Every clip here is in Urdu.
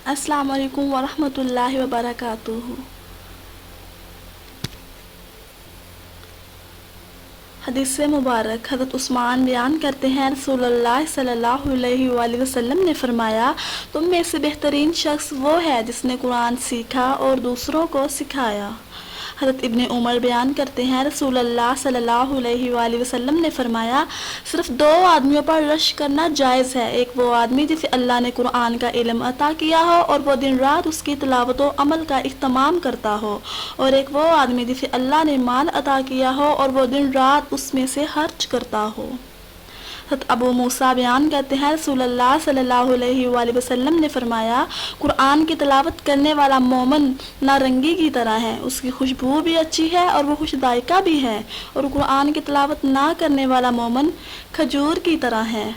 السلام علیکم ورحمۃ اللہ وبرکاتہ۔ حدیث مبارک حضرت عثمان بیان کرتے ہیں، رسول اللہ صلی اللہ علیہ وآلہ وسلم نے فرمایا، تم میں سے بہترین شخص وہ ہے جس نے قرآن سیکھا اور دوسروں کو سکھایا۔ حضرت ابن عمر بیان کرتے ہیں، رسول اللہ صلی اللہ علیہ وآلہ وسلم نے فرمایا، صرف دو آدمیوں پر رشک کرنا جائز ہے، ایک وہ آدمی جسے اللہ نے قرآن کا علم عطا کیا ہو اور وہ دن رات اس کی تلاوت و عمل کا اہتمام کرتا ہو، اور ایک وہ آدمی جسے اللہ نے مال عطا کیا ہو اور وہ دن رات اس میں سے خرچ کرتا ہو۔ حضرت ابو موسیٰ بیان کرتے ہیں، رسول اللہ صلی اللہ علیہ وآلہ وسلم نے فرمایا، قرآن کی تلاوت کرنے والا مومن نارنگی کی طرح ہے، اس کی خوشبو بھی اچھی ہے اور وہ خوش ذائقہ بھی ہے، اور قرآن کی تلاوت نہ کرنے والا مومن کھجور کی طرح ہے،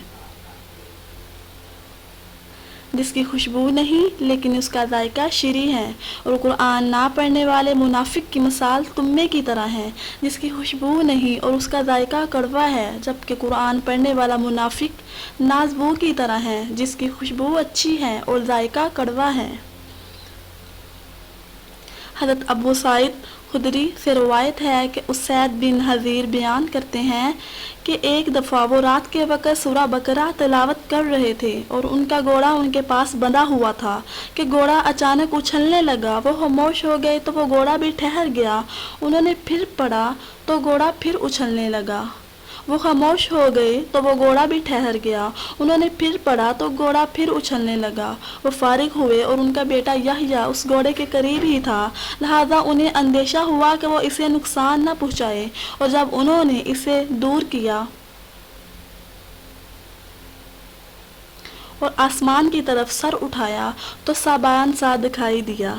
جس کی خوشبو نہیں لیکن اس کا ذائقہ شیریں ہے، اور قرآن نہ پڑھنے والے منافق کی مثال تمے کی طرح ہے، جس کی خوشبو نہیں اور اس کا ذائقہ کڑوا ہے، جبکہ قرآن پڑھنے والا منافق نازبو کی طرح ہے، جس کی خوشبو اچھی ہے اور ذائقہ کڑوا ہے۔ حضرت ابو سعید خدری سے روایت ہے کہ اسید بن حضیر بیان کرتے ہیں کہ ایک دفعہ وہ رات کے وقت سورہ بقرہ تلاوت کر رہے تھے اور ان کا گھوڑا ان کے پاس بندھا ہوا تھا کہ گھوڑا اچانک اچھلنے لگا، وہ خاموش ہو گئے تو وہ گھوڑا بھی ٹھہر گیا، انہوں نے پھر پڑھا تو گھوڑا پھر اچھلنے لگا، وہ خاموش ہو گئے تو وہ گھوڑا بھی ٹھہر گیا، انہوں نے پھر پڑھا تو گھوڑا پھر اچھلنے لگا، وہ فارغ ہوئے اور ان کا بیٹا یحییٰ اس گھوڑے کے قریب ہی تھا، لہذا انہیں اندیشہ ہوا کہ وہ اسے نقصان نہ پہنچائے، اور جب انہوں نے اسے دور کیا اور آسمان کی طرف سر اٹھایا تو سابان سا دکھائی دیا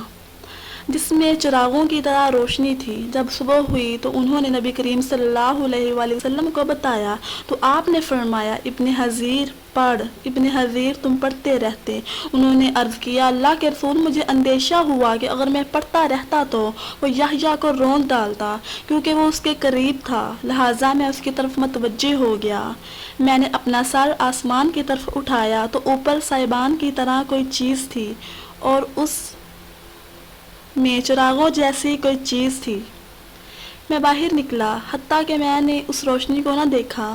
جس میں چراغوں کی طرح روشنی تھی۔ جب صبح ہوئی تو انہوں نے نبی کریم صلی اللہ علیہ وآلہ وسلم کو بتایا تو آپ نے فرمایا، ابن حضیر پڑھ، ابن حضیر تم پڑھتے رہتے۔ انہوں نے عرض کیا، اللہ کے رسول، مجھے اندیشہ ہوا کہ اگر میں پڑھتا رہتا تو وہ یحییٰ کو رونق ڈالتا، کیونکہ وہ اس کے قریب تھا، لہٰذا میں اس کی طرف متوجہ ہو گیا۔ میں نے اپنا سر آسمان کی طرف اٹھایا تو اوپر سائبان کی طرح کوئی چیز تھی اور اس میں چراغوں جیسی کوئی چیز تھی۔ میں باہر نکلا حتیٰ کہ میں نے اس روشنی کو نہ دیکھا۔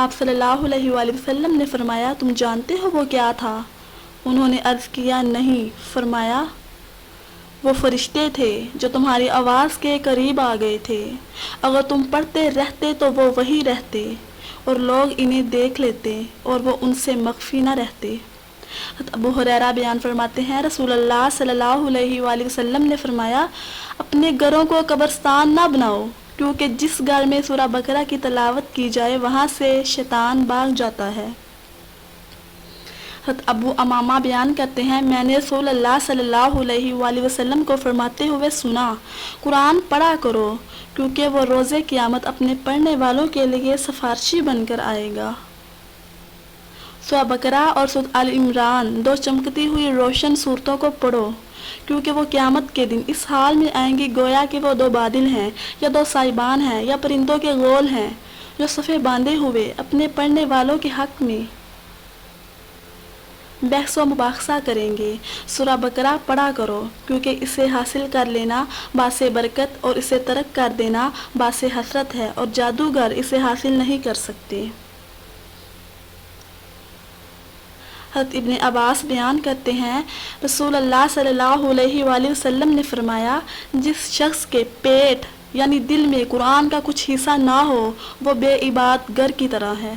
آپ صلی اللہ علیہ وآلہ وسلم نے فرمایا، تم جانتے ہو وہ کیا تھا؟ انہوں نے عرض کیا، نہیں۔ فرمایا، وہ فرشتے تھے جو تمہاری آواز کے قریب آ گئے تھے، اگر تم پڑھتے رہتے تو وہ وہی رہتے اور لوگ انہیں دیکھ لیتے اور وہ ان سے مخفی نہ رہتے۔ حضرت ابو ہریرہ بیان فرماتے ہیں، رسول اللہ صلی اللہ علیہ وآلہ وسلم نے فرمایا، اپنے گھروں کو قبرستان نہ بناؤ، کیونکہ جس گھر میں سورہ بقرہ کی تلاوت کی جائے وہاں سے شیطان بھاگ جاتا ہے۔ حضرت ابو امامہ بیان کرتے ہیں، میں نے رسول اللہ صلی اللہ علیہ وآلہ وسلم کو فرماتے ہوئے سنا، قرآن پڑھا کرو، کیونکہ وہ روز قیامت اپنے پڑھنے والوں کے لیے سفارشی بن کر آئے گا۔ سورہ بقرہ اور سورہ آل عمران دو چمکتی ہوئی روشن صورتوں کو پڑھو، کیونکہ وہ قیامت کے دن اس حال میں آئیں گی گویا کہ وہ دو بادل ہیں یا دو سائبان ہیں یا پرندوں کے غول ہیں جو صفیں باندھے ہوئے اپنے پڑھنے والوں کے حق میں بحث و مباحثہ کریں گے۔ سورہ بقرہ پڑھا کرو، کیونکہ اسے حاصل کر لینا باعث برکت اور اسے ترک کر دینا باعث حسرت ہے، اور جادوگر اسے حاصل نہیں کر سکتے۔ حضرت ابن عباس بیان کرتے ہیں، رسول اللہ صلی اللہ علیہ وآلہ وسلم نے فرمایا، جس شخص کے پیٹ یعنی دل میں قرآن کا کچھ حصہ نہ ہو وہ بے عباد گر کی طرح ہے۔